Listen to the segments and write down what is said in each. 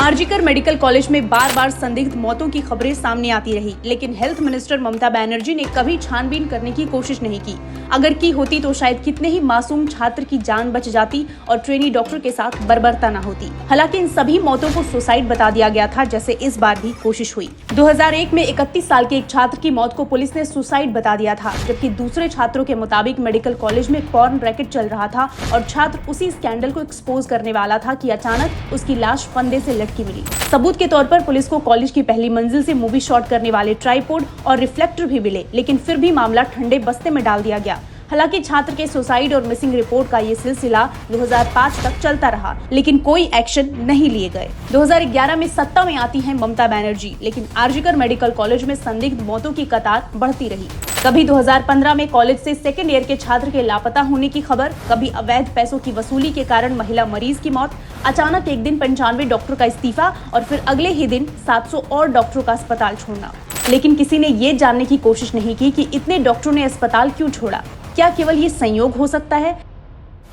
RG Kar medical college में बार बार संदिग्ध मौतों की खबरें सामने आती रही, लेकिन हेल्थ मिनिस्टर ममता बनर्जी ने कभी छानबीन करने की कोशिश नहीं की। अगर की होती तो शायद कितने ही मासूम छात्र की जान बच जाती और ट्रेनी डॉक्टर के साथ बर्बरता न होती। हालांकि इन सभी मौतों को सुसाइड बता दिया गया था, जैसे इस बार भी कोशिश हुई। 2001 में 31 साल के एक छात्र की मौत को पुलिस ने सुसाइड बता दिया था, जबकि दूसरे छात्रों के मुताबिक मेडिकल कॉलेज में पॉर्न रैकेट चल रहा था और छात्र उसी स्कैंडल को एक्सपोज करने वाला था कि अचानक उसकी लाश फंदे से लटकी मिली। सबूत के तौर पर पुलिस को कॉलेज की पहली मंजिल से मूवी शॉट करने वाले ट्राइपॉड और रिफ्लेक्टर भी मिले, लेकिन फिर भी मामला ठंडे बस्ते में डाल दिया गया। हालांकि छात्र के सुसाइड और मिसिंग रिपोर्ट का ये सिलसिला 2005 तक चलता रहा, लेकिन कोई एक्शन नहीं लिए गए। 2011 में सत्ता में आती हैं ममता बनर्जी, लेकिन आरजीकर मेडिकल कॉलेज में संदिग्ध मौतों की कतार बढ़ती रही। कभी 2015 में कॉलेज से सेकेंड ईयर के छात्र के लापता होने की खबर, कभी अवैध पैसों की वसूली के कारण महिला मरीज की मौत, अचानक एक दिन 95 डॉक्टर का इस्तीफा और फिर अगले ही दिन 700 और डॉक्टरों का अस्पताल छोड़ना। लेकिन किसी ने ये जानने की कोशिश नहीं की कि इतने डॉक्टरों ने अस्पताल क्यों छोड़ा। क्या केवल ये संयोग हो सकता है?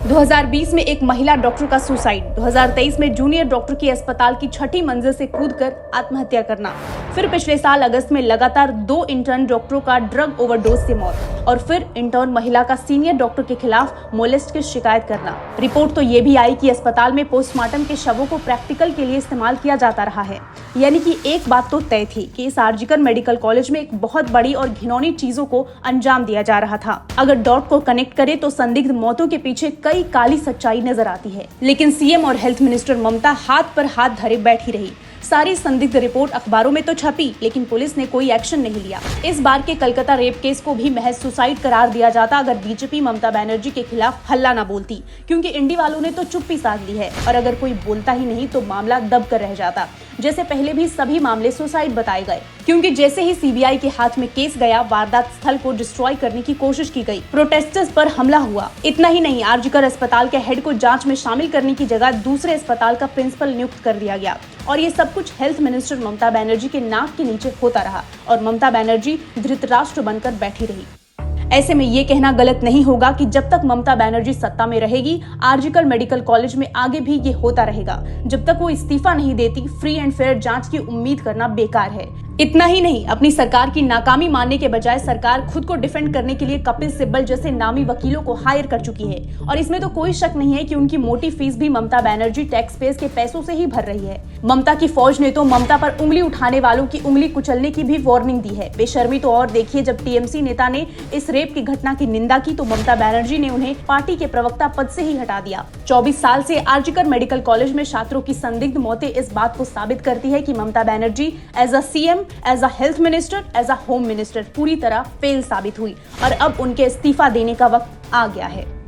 2020 में एक महिला डॉक्टर का सुसाइड, 2023 में जूनियर डॉक्टर की अस्पताल की 6ठी मंजिल से कूदकर आत्महत्या करना, फिर पिछले साल अगस्त में लगातार 2 इंटर्न डॉक्टरों का ड्रग ओवरडोज से मौत और फिर इंटर्न महिला का सीनियर डॉक्टर के खिलाफ मोलेस्ट की शिकायत करना। रिपोर्ट तो ये भी आई कि अस्पताल में पोस्टमार्टम के शवों को प्रैक्टिकल के लिए इस्तेमाल किया जाता रहा है। यानी कि एक बात तो तय थी कि इस आरजीकर मेडिकल कॉलेज में एक बहुत बड़ी और घिनौनी चीजों को अंजाम दिया जा रहा था। अगर डॉट को कनेक्ट करे तो संदिग्ध मौतों के पीछे कई काली सच्चाई नजर आती है, लेकिन सीएम और हेल्थ मिनिस्टर ममता हाथ पर हाथ धरे बैठी रही। सारी संदिग्ध रिपोर्ट अखबारों में तो छपी, लेकिन पुलिस ने कोई एक्शन नहीं लिया। इस बार के कलकत्ता रेप केस को भी महज सुसाइड करार दिया जाता अगर बीजेपी ममता बनर्जी के खिलाफ हल्ला न बोलती, क्योंकि इंडी वालों ने तो चुप्पी साध ली है और अगर कोई बोलता ही नहीं तो मामला दब कर रह जाता। जैसे पहले भी सभी मामले सुसाइड बताए गए, क्योंकि जैसे ही सीबीआई के हाथ में केस गया, वारदात स्थल को डिस्ट्रॉय करने की कोशिश की गई, प्रोटेस्टर्स पर हमला हुआ। इतना ही नहीं, आरजीकर अस्पताल के हेड को जांच में शामिल करने की जगह दूसरे अस्पताल का प्रिंसिपल नियुक्त कर दिया गया और ये सब कुछ हेल्थ मिनिस्टर ममता बनर्जी के नाक के नीचे होता रहा और ममता बनर्जी धृतराष्ट्र बनकर बैठी रही। ऐसे में ये कहना गलत नहीं होगा कि जब तक ममता बनर्जी सत्ता में रहेगी, आरजीकर मेडिकल कॉलेज में आगे भी ये होता रहेगा। जब तक वो इस्तीफा नहीं देती, फ्री एंड फेयर जांच की उम्मीद करना बेकार है। इतना ही नहीं, अपनी सरकार की नाकामी मानने के बजाय सरकार खुद को डिफेंड करने के लिए कपिल सिब्बल जैसे नामी वकीलों को हायर कर चुकी है और इसमें तो कोई शक नहीं है कि उनकी मोटी फीस भी ममता बनर्जी टैक्स पेयर्स के पैसों से ही भर रही है। ममता की फौज ने तो ममता पर उंगली उठाने वालों की उंगली कुचलने की भी वार्निंग दी है। बेशर्मी तो और देखिए, जब टीएमसी नेता ने इस रेप की घटना की निंदा की तो ममता बनर्जी ने उन्हें पार्टी के प्रवक्ता पद से ही हटा दिया। 24 साल से आरजीकर मेडिकल कॉलेज में छात्रों की संदिग्ध मौतें इस बात को साबित करती है कि Mamata Banerjee as a CM, as a health minister, as a home minister पूरी तरह फेल साबित हुई और अब उनके इस्तीफा देने का वक्त आ गया है।